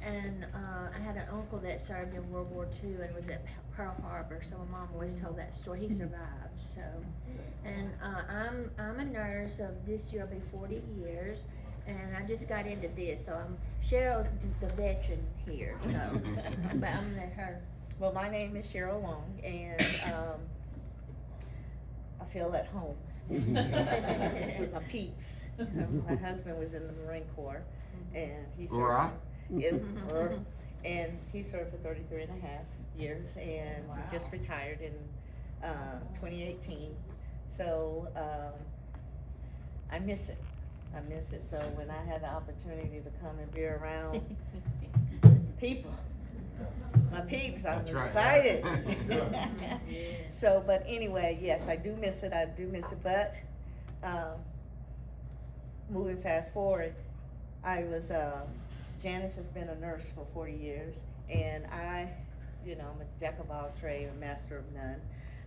And I had an uncle that served in World War II and was at Pearl Harbor, so my mom always told that story. He survived, so. And I'm a nurse, so this year will be 40 years, and I just got into this, so Cheryl's the veteran here, so, but I'm gonna let her. Well, my name is Cheryl Long, and I feel at home with my peeps. My husband was in the Marine Corps, and he served. And he served for 33 and a half years, and just retired in 2018. So I miss it. I miss it. So when I had the opportunity to come and be around people, my peeps, I'm excited. So, but anyway, yes, I do miss it. I do miss it. But moving fast forward, I was. Janice has been a nurse for 40 years, and I'm a jack of all trades, a master of none,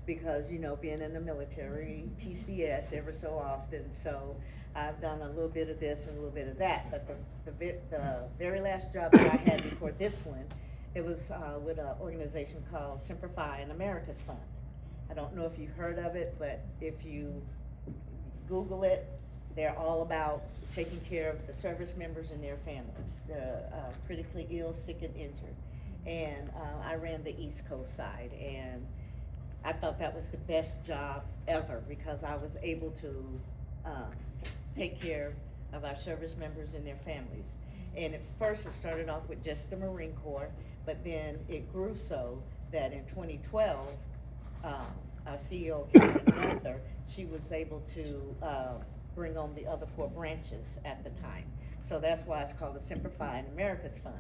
because, being in the military, PCS ever so often, so I've done a little bit of this and a little bit of that, but the very last job that I had before this one, it was with an organization called Simplify in America's Fund. I don't know if you've heard of it, but if you Google it, they're all about taking care of the service members and their families, the critically ill, sick, and injured. And I ran the East Coast side, and I thought that was the best job ever because I was able to take care of our service members and their families. And at first it started off with just the Marine Corps, but then it grew so that in 2012, our CEO, Malinda, she was able to bring on the other 4 branches at the time. So that's why it's called the Simplify in America's Fund.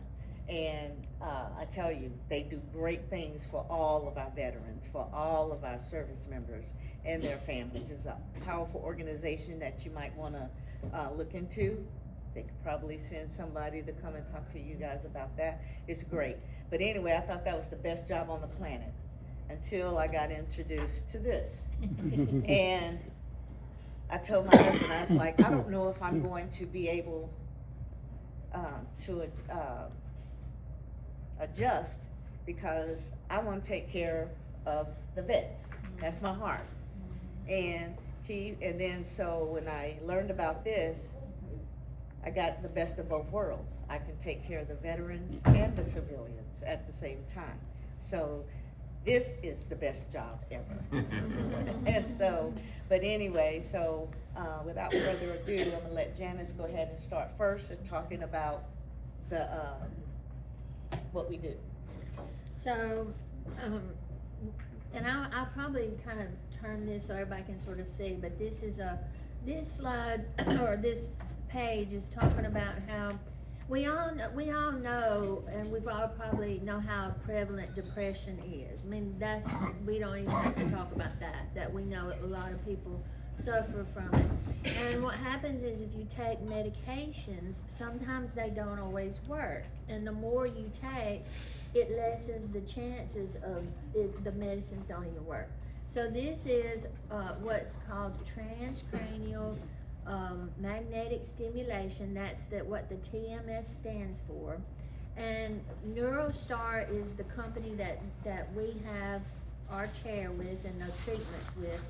And I tell you, they do great things for all of our veterans, for all of our service members and their families. It's a powerful organization that you might want to look into. They could probably send somebody to come and talk to you guys about that. It's great. But anyway, I thought that was the best job on the planet until I got introduced to this. And I told my husband, I was like, I don't know if I'm going to be able to adjust because I want to take care of the vets. That's my heart. And then so when I learned about this, I got the best of both worlds. I can take care of the veterans and the civilians at the same time. So this is the best job ever. And so, but anyway, so without further ado, I'm gonna let Janice go ahead and start first and talking about the what we do. So, and I'll probably kind of turn this so everybody can sort of see, but this slide or this page is talking about how we all know, and we've all probably know how prevalent depression is. I mean, we don't even have to talk about that we know a lot of people suffer from it. And what happens is if you take medications, sometimes they don't always work. And the more you take, it lessens the chances of the medicines don't even work. So this is what's called transcranial magnetic stimulation. That's what the TMS stands for. And NeuroStar is the company that we have our chair with and the treatments with.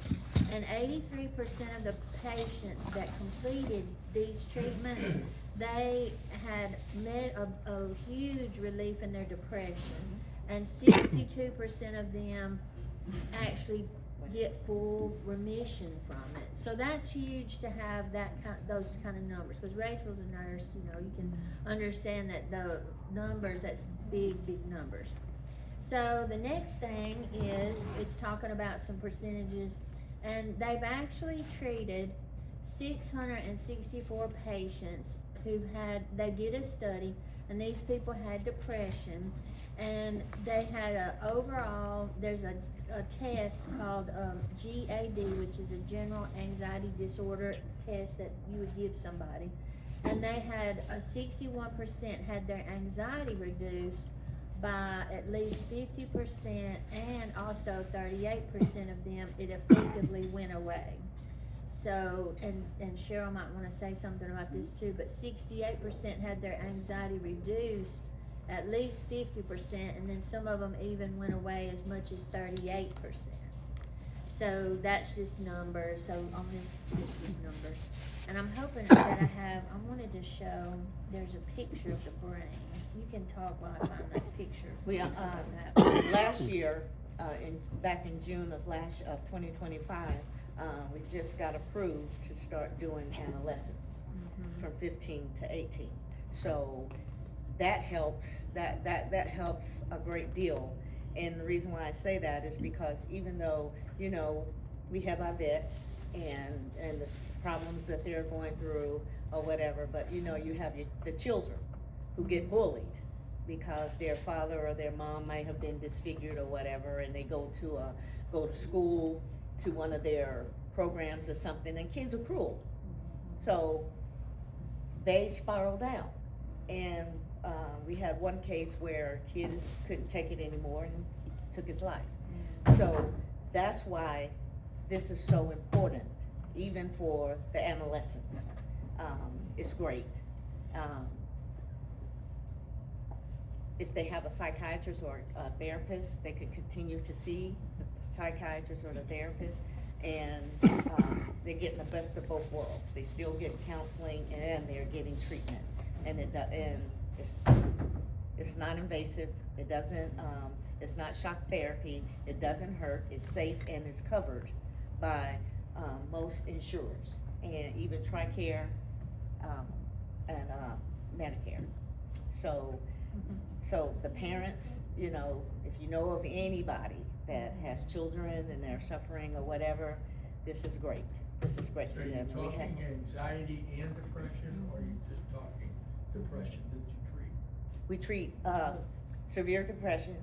And 83% of the patients that completed these treatments, they had a huge relief in their depression. And 62% of them actually get full remission from it. So that's huge to have those kind of numbers. Because Rachel's a nurse, you can understand that the numbers, that's big numbers. So the next thing is, it's talking about some percentages, and they've actually treated 664 patients they did a study, and these people had depression, and they had there's a test called GAD, which is a general anxiety disorder test that you would give somebody, and they had 61% had their anxiety reduced by at least 50%, and also 38% of them, it effectively went away. So, and Cheryl might wanna say something about this too, but 68% had their anxiety reduced at least 50%, and then some of them even went away as much as 38%. So that's just numbers, so on this, it's just numbers. And I'm hoping that I wanted to show, there's a picture of the brain. You can talk while I find that picture. We, Talk about that. last year, back in June of 2025, we just got approved to start doing adolescents from 15 to 18. So that helps, that helps a great deal. And the reason why I say that is because even though, you know, we have our vets and the problems that they're going through or whatever, but you know, you have the children who get bullied because their father or their mom might have been disfigured or whatever, and they go to school, to one of their programs or something, and kids are cruel. So they spiral down. And we had one case where a kid couldn't take it anymore and took his life. So that's why this is so important, even for the adolescents. It's great. If they have a psychiatrist or a therapist, they could continue to see the psychiatrist or the therapist, and they're getting the best of both worlds. They still get counseling and they're getting treatment, and it's not invasive. It doesn't. It's not shock therapy. It doesn't hurt. It's safe and it's covered by most insurers, and even TRICARE and Medicare. So. So the parents, you know, if you know of anybody that has children and they're suffering or whatever, this is great. This is great for Are you them. talking anxiety and depression, or are you just talking depression that you treat? We treat severe depression,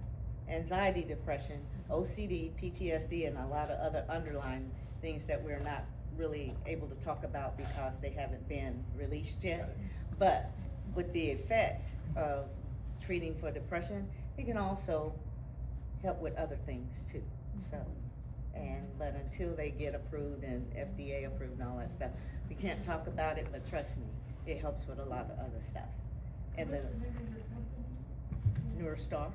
anxiety depression, OCD, PTSD, and a lot of other underlying things that we're not really able to talk about because they haven't been released yet. But with the effect of treating for depression, it can also help with other things too. So, but until they get approved and FDA approved and all that stuff, we can't talk about it, but trust me, it helps with a lot of other stuff. And the NeuroStar.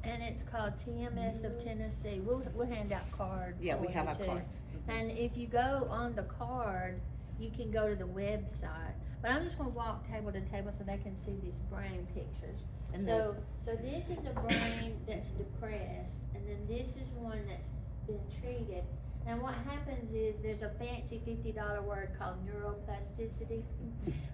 And it's called TMS of Tennessee. We'll hand out cards. Yeah, we for have you our too. cards. And if you go on the card, you can go to the website. But I'm just gonna walk table to table so they can see these brain pictures. And So this is a brain that's depressed, and then this is one that's been treated. And what happens is there's a fancy $50 word called neuroplasticity,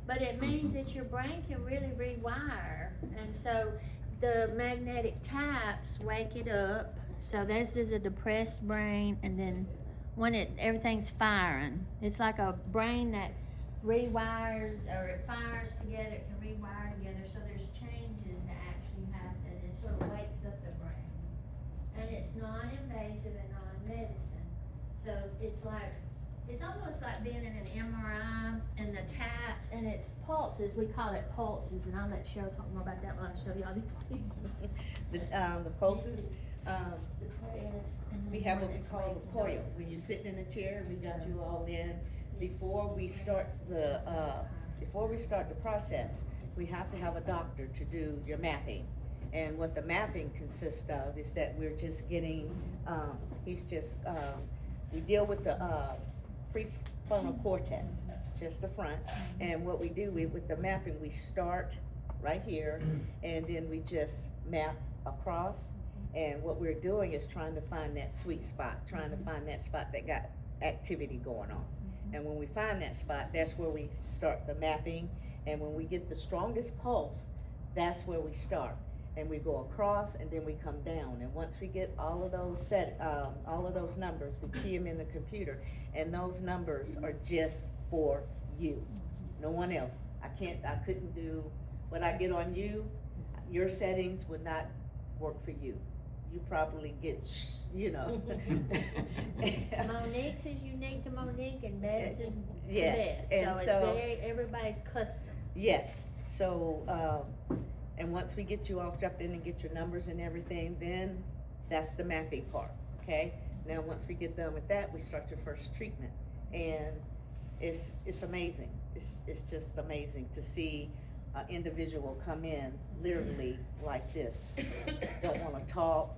but it means that your brain can really rewire. And so the magnetic taps wake it up. So this is a depressed brain, and then when everything's firing, it's like a brain that rewires, or it fires together, it can rewire together. So there's changes that actually happen. It sort of wakes up the brain, and it's non-invasive and non-medicine. So it's almost like being in an MRI, and the taps, and it's pulses. We call it pulses, and I'll let Cheryl talk more about that when I show y'all these pictures. The pulses, Depressed, and then we have what one we that's call the waking coil. up. When you're sitting in a chair, we got you all in. Before we start the process, we have to have a doctor to do your mapping. And what the mapping consists of is that we're just getting, we deal with the prefrontal cortex, just the front. And what we do, with the mapping, we start right here, and then we just map across. And what we're doing is trying to find that sweet spot, trying to find that spot that got activity going on. And when we find that spot, that's where we start the mapping. And when we get the strongest pulse, that's where we start. And we go across, and then we come down. And once we get all of those numbers, we key them in the computer. And those numbers are just for you, no one else. I couldn't do what I get on you. Your settings would not work for you. You probably get, Monique's is unique to Monique, and Beth's is Yes, Beth. and So it's everybody's custom. Yes, so, and once we get you all strapped in and get your numbers and everything, then that's the mapping part, okay? Now, once we get done with that, we start your first treatment. And it's amazing. It's just amazing to see an individual come in literally like this. Don't wanna talk,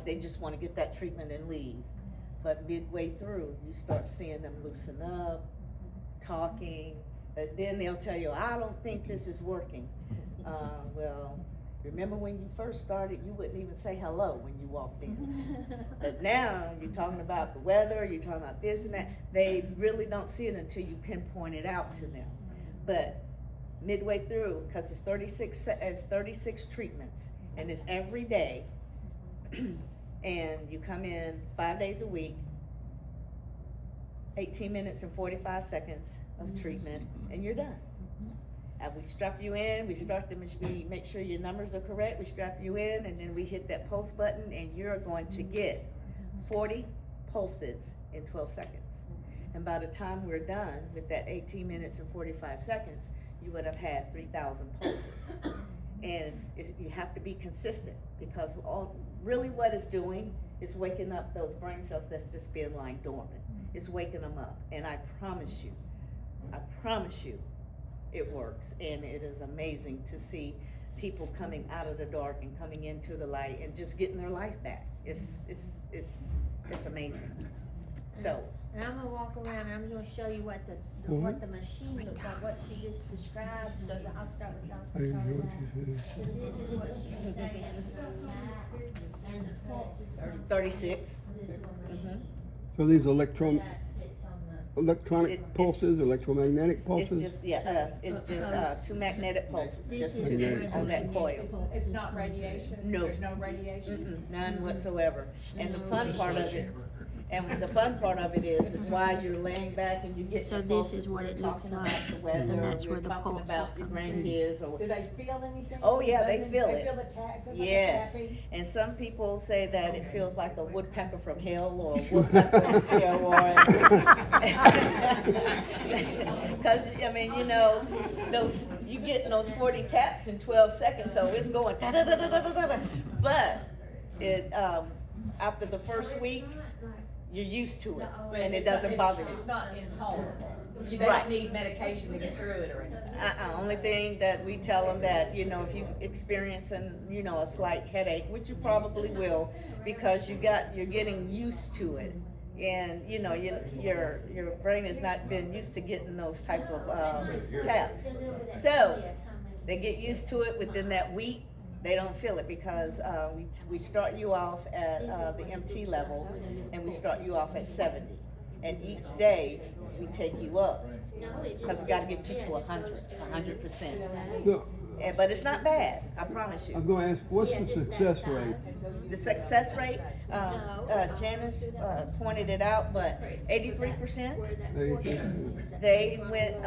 they just wanna get that treatment and leave. But midway through, you start seeing them loosen up, talking, but then they'll tell you, I don't think this is working. Well, remember when you first started, you wouldn't even say hello when you walked in. But now, you're talking about the weather, you're talking about this and that, they really don't see it until you pinpoint it out to them. But midway through, cause it's 36 treatments, and it's every day, and you come in 5 days a week, 18 minutes and 45 seconds of treatment, and you're done. And we strap you in, we start the machine, make sure your numbers are correct, we strap you in, and then we hit that pulse button, and you're going to get 40 pulses in 12 seconds. And by the time we're done with that 18 minutes and 45 seconds, you would have had 3,000 pulses. And you have to be consistent, because really what it's doing is waking up those brain cells that's just been lying dormant. It's waking them up, and I promise you, it works, and it is amazing to see people coming out of the dark and coming into the light and just getting their life back. It's amazing. So. And I'm gonna walk around and I'm gonna show you what the machine looks like, what she just described, so I'll start with Dr. I didn't hear what Charlie. you said. This is what she was saying, and the pulse is from 36. this little machine. So these That sits on the. electronic pulses, electromagnetic It's pulses? just, it's just, two magnetic pulses, This just is two where the on that coil. magnetic pulse It's is not coming from. radiation? No. There's no radiation? None whatsoever. And the No. fun part of it, is while you're laying back and you get So the this pulses, is what you're it looks talking like, about the weather, and that's you're where the talking pulse about is your coming grandkids or. Do they feel anything? Oh, yeah, they Buzzing? feel They it. feel the tap, feels like a Yes, tapping? and some people say that it feels like a woodpecker from hell or a woodpecker on steroids. Cause, I mean, you get those 40 taps in 12 seconds, so it's going da da da da da da da. But after the first week, you're used to it, But and it it's not- doesn't bother It's you. not intolerable. They Right. don't need medication to get through it or anything. Only thing that we tell them that, if you're experiencing, a slight headache, which you probably will, because you're getting used to it. And, your brain has not been used to getting those type of, taps. So, they get used to it within that week. They don't feel it because, we start you off at, the MT level, and we start you off at 70. And each day, we take you up, cause we gotta get you to 100%. No, But it's not bad, I promise I'm you. gonna ask, what's the success rate? The success rate, Janice, pointed it out, but 83%. Where that port is that They from went,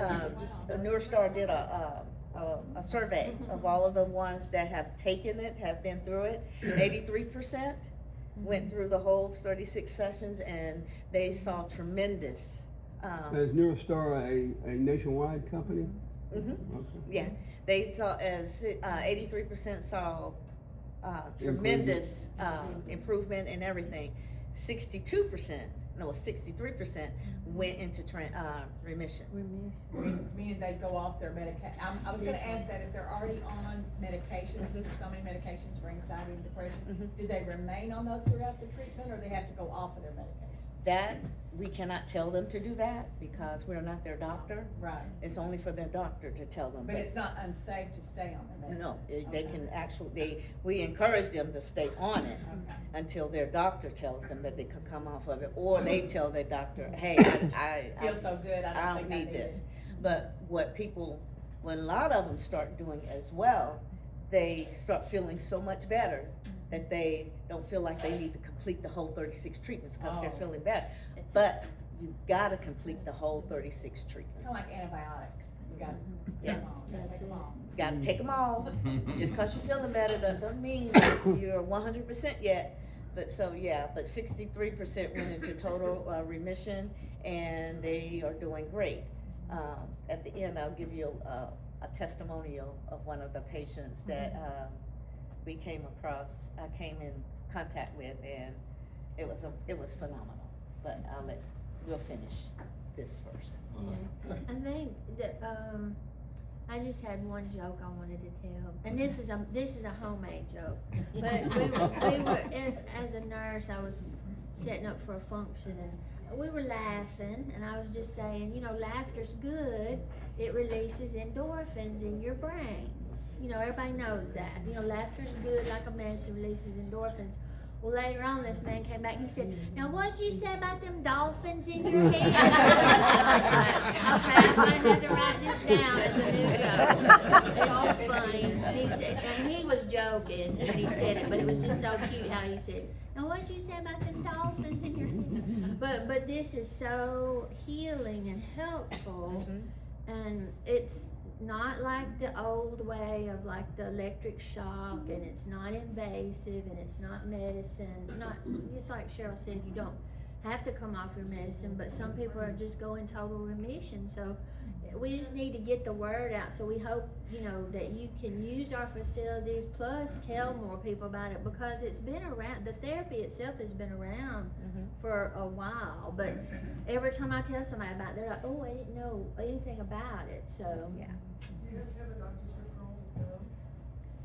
NeuroStar did a survey of all of the ones that have taken it, have been through it. 83% went through the whole 36 sessions, and they saw tremendous, Is NeuroStar a nationwide company? mhm. Okay. Yeah, they saw 83% saw tremendous improvement in everything. 63% went into remission. Meaning they go off their medication. I was gonna ask that if they're already on medications, Mhm. there's so many medications for anxiety and depression, Mhm. do they remain on those throughout the treatment, or they have to go off of their medication? That, we cannot tell them to do that because we're not their doctor. Right, It's only for their doctor to tell them. but it's not unsafe to stay on their medicine? No, they Okay. can actually, we encourage them to stay on it Okay. until their doctor tells them that they can come off of it, or they tell their doctor, hey, I Feel so good, I I don't don't think I need need this. it. But what a lot of them start doing as well, they start feeling so much better that they don't feel like they need to complete the whole 36 treatments because they're Oh. feeling better. But you gotta complete the whole 36 treatments. Kinda like antibiotics, you gotta, Yeah. take them all, gotta take them all. You gotta take them all. Just cause you're feeling better doesn't mean you're 100% yet. But 63% went into total remission, and they are doing great. At the end, I'll give you a testimonial of one of the patients that I came in contact with, and it was phenomenal. But I'll let we'll finish this first. Yeah. I think that, I just had one joke I wanted to tell, and this is a homemade joke. But we were as a nurse, I was setting up for a function, and we were laughing, and I was just saying, laughter's good. It releases endorphins in your brain. Everybody knows that. Laughter's good like a medicine, releases endorphins. Well, later on, this man came back and he said, "Now, what'd you say about them dolphins in your head?" Okay, I'm gonna have to write this down as a new joke. It was funny. He said, and he was joking when he said it, but it was just so cute how he said, "Now, what'd you say about them dolphins in your head?" But this is so healing and helpful, and it's not like the old way of like the electric shock, and it's not invasive, and it's not medicine. Not just like Cheryl said, you don't have to come off your medicine, but some people are just going total remission. So we just need to get the word out. So we hope that you can use our facilities, plus tell more people about it, because it's been around. The therapy itself has been around for a while, but every time I tell somebody about it, they're like, "Oh, I didn't know anything about it." So Yeah. Do you guys have a doctor's referral?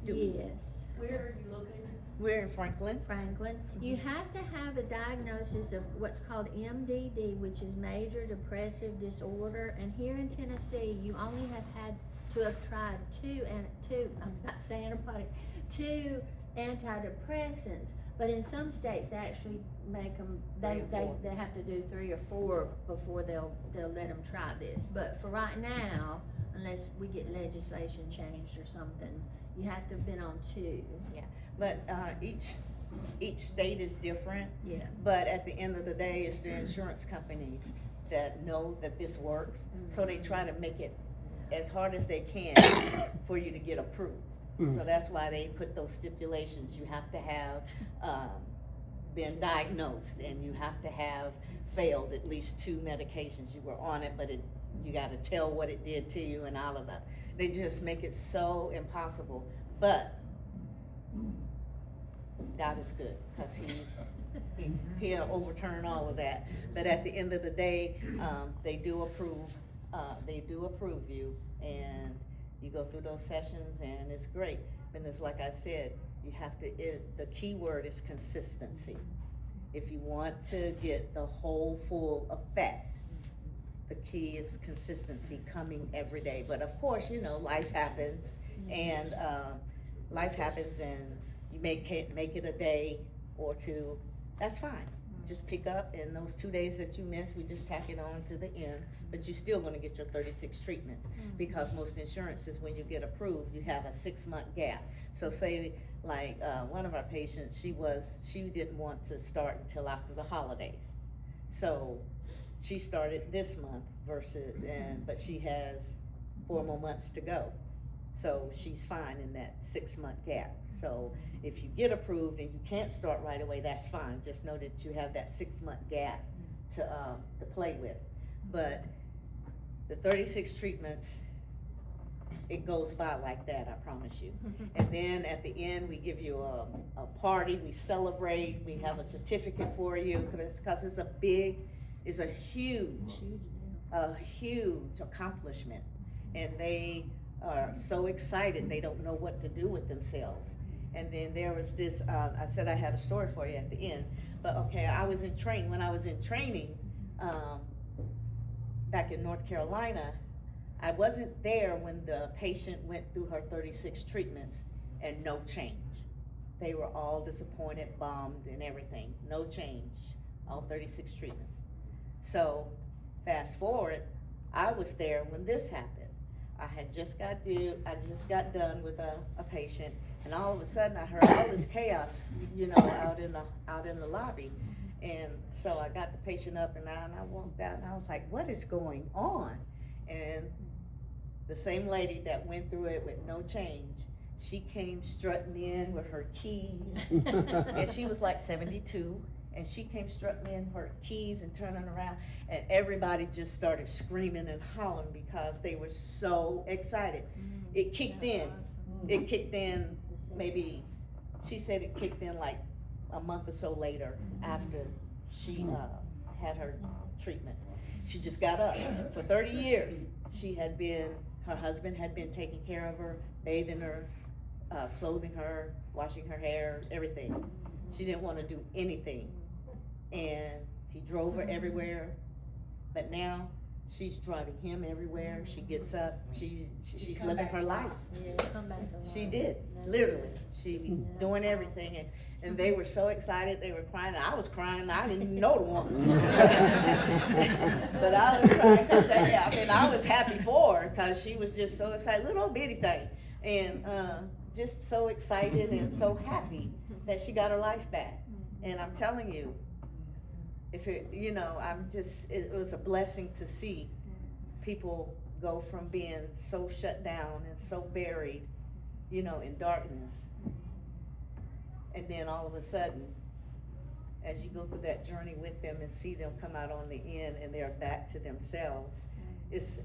yes. Where are you located? We're in Franklin. Franklin, you have to have a diagnosis of what's called MDD, which is major depressive disorder. And here in Tennessee, you only have had to have tried two, I'm not saying antibiotics, 2 antidepressants. But in some states, they actually make them, they have to do 3 or 4 before they'll let them try this. But for right now, unless we get legislation changed or something, you have to have been on 2. Yeah, but each state is different. Yeah. But at the end of the day, it's the insurance companies that know that this works, so they try to make it as hard as they can for you to get approved. So that's why they put those stipulations. You have to have been diagnosed, and you have to have failed at least 2 medications. You were on it, but you got to tell what it did to you and all of that. They just make it so impossible. But God is good, because he'll overturn all of that. But at the end of the day, they do approve you, and you go through those sessions, and it's great. And it's like I said, you have to, the key word is consistency. If you want to get the whole full effect, the key is consistency, coming every day. But of course, life happens, and you make it a day or 2, that's fine. Just pick up, and those 2 days that you miss, we just tack it on to the end, but you're still gonna get your 36 treatments, because most insurances, when you get approved, you have a 6-month gap. So say, like, one of our patients, she didn't want to start until after the holidays. So she started this month but she has 4 more months to go. So she's fine in that 6-month gap. So if you get approved and you can't start right away, that's fine. Just know that you have that 6-month gap to play with. But the 36 treatments, it goes by like that, I promise you. And then at the end, we give you a party, we celebrate, we have a certificate for you, because it's a huge accomplishment. And they are so excited, they don't know what to do with themselves. And then there was this, I said I had a story for you at the end, but okay, when I was in training, back in North Carolina, I wasn't there when the patient went through her 36 treatments and no change. They were all disappointed, bummed, and everything, no change, all 36 treatments. So fast forward, I was there when this happened. I just got done with a patient, and all of a sudden I heard all this chaos, out in the lobby. And so I got the patient up and I walked out, and I was like, what is going on? And the same lady that went through it with no change, she came strutting in with her keys, and she was like 72. And she came strutting in her keys and turning around, and everybody just started screaming and hollering because they were so excited. It kicked in. Awesome. It kicked in maybe, she said it kicked in like a month or so later after she had her treatment. She just got up. For 30 years, her husband had been taking care of her, bathing her, clothing her, washing her hair, everything. She didn't want to do anything. And he drove her everywhere. But now, she's driving him everywhere. She gets up, she's living her life. Yeah, come back to life. She did, literally. She doing everything, and they were so excited, they were crying. I was crying, I didn't even know the woman. But I was crying, I was happy for her, cause she was just so excited, little old bitty thing. And, just so excited and so happy that she got her life back. And I'm telling you, it was a blessing to see people go from being so shut down and so buried, in darkness. And then all of a sudden, as you go through that journey with them and see them come out on the end and they're back to themselves, it's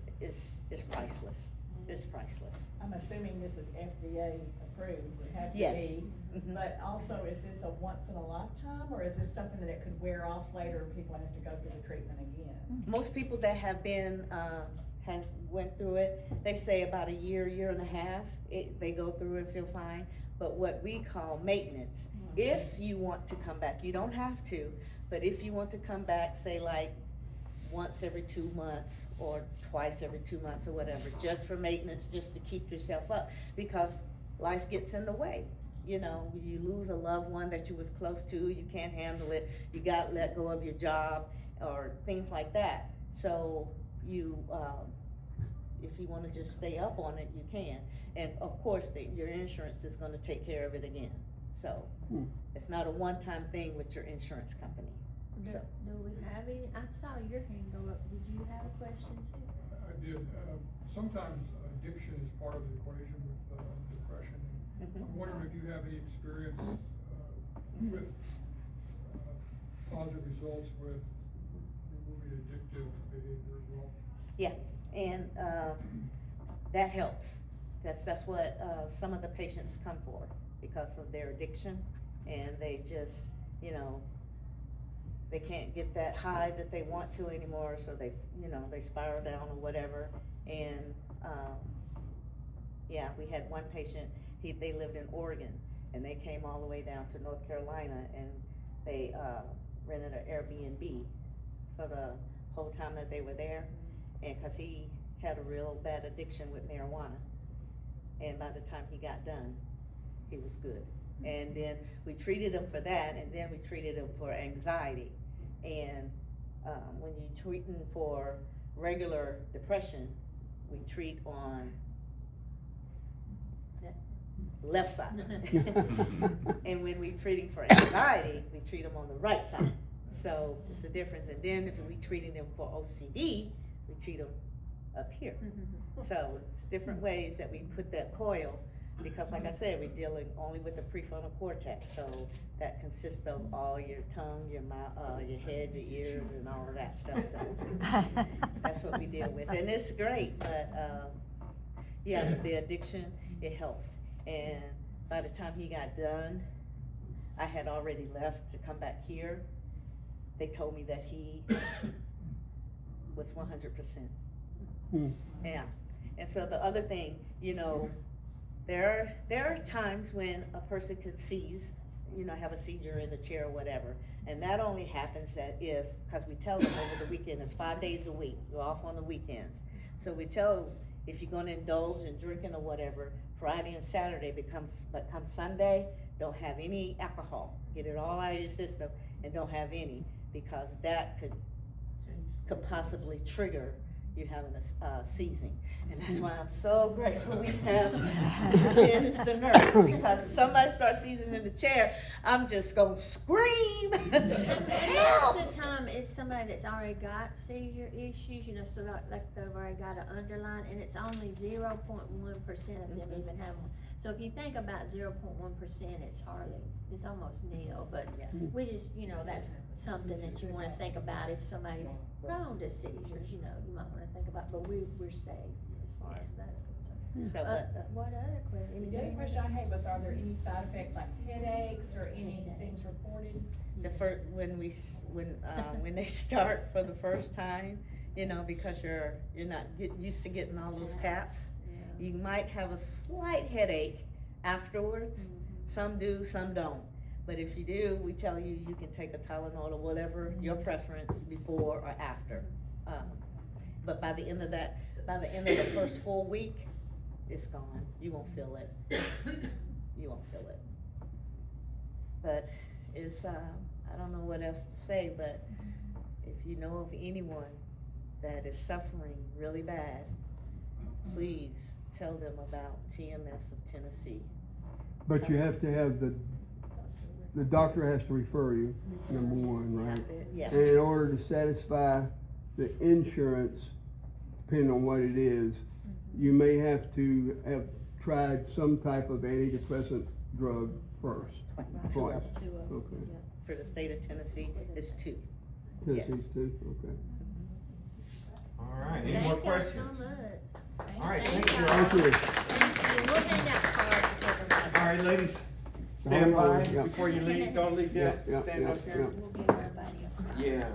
priceless. It's priceless. I'm assuming this is FDA approved, would have to Yes. be. Mhm. But also, is this a once in a lifetime, or is this something that it could wear off later and people have to go through the treatment again? Most people that have been, went through it, they say about a year and a half, they go through and feel fine. But what we call maintenance, if you want to come back, you don't have to, but if you want to come back, say like once every 2 months or twice every 2 months or whatever, just for maintenance, just to keep yourself up, because life gets in the way. You lose a loved one that you was close to, you can't handle it, you got let go of your job or things like that. So if you wanna just stay up on it, you can. And of course, your insurance is gonna take care of it again. So it's not a one-time thing with your insurance company. So. Do we have any, I saw your hand go up, did you have a question too? I did, sometimes addiction is part of the equation with, depression. I'm wondering if you have any experience, with, positive results with removing addictive behavior as well? Yeah, and that helps. That's what some of the patients come for, because of their addiction, and they just, they can't get that high that they want to anymore, so they spiral down or whatever. And yeah, we had one patient, they lived in Oregon, and they came all the way down to North Carolina, and they rented an Airbnb for the whole time that they were there, and cause he had a real bad addiction with marijuana, and by the time he got done, he was good. And then we treated him for that, and then we treated him for anxiety. And when you're treating for regular depression, we treat on left side. And when we're treating for anxiety, we treat them on the right side. So it's a difference. And then if we're treating them for OCD, we treat them up here. So it's different ways that we put that coil, because like I said, we're dealing only with the prefrontal cortex. So that consists of all your tongue, your mouth, your head, your ears, and all of that stuff. So that's what we deal with. And it's great, but yeah, the addiction, it helps. And by the time he got done, I had already left to come back here. They told me that he was 100%. Yeah. And so the other thing, there are times when a person could seize, have a seizure in the chair or whatever. And that only happens because we tell them over the weekend, it's 5 days a week, we're off on the weekends. So we tell, if you're gonna indulge in drinking or whatever, Friday and Saturday becomes Sunday, don't have any alcohol. Get it all out of your system and don't have any, because that could possibly trigger you having a seizing. And that's why I'm so grateful we have Janice the nurse, because if somebody starts seizing in the chair, I'm just gonna scream. And most of the time, it's somebody that's already got seizure issues, so like they've already got an underlying, and it's only 0.1% of them even have one. So if you think about 0.1%, it's almost nil, but we just, that's something that you wanna think about if somebody's prone to seizures, you might wanna think about, but we're safe as far as that's concerned. So, but, What other question? The other question I had was, are there any side effects like headaches or any things reported? when they start for the first time, you know, because you're not used to getting all those taps, you might have a slight headache afterwards. Some do, some don't. But if you do, we tell you you can take a Tylenol or whatever your preference before or after. But by the end of the first full week, it's gone. You won't feel it. You won't feel it. But it's, I don't know what else to say, but if you know of anyone that is suffering really bad, please tell them about TMS of Tennessee. But you have to have the doctor has to refer you, number one, right? Yeah. And in order to satisfy the insurance, depending on what it is, you may have to have tried some type of antidepressant drug first. Twice. Okay. For the state of Tennessee, it's 2. Tennessee too, okay. All right, any more questions? Thank you so much. All right, Thank thank you. y'all. Thank you. Thank you. We'll hand out cards to everybody. All right, ladies, stand by Yeah. before you leave, don't leave yet, Yeah, stand yeah, up here. yeah. We'll give everybody a card. Yeah.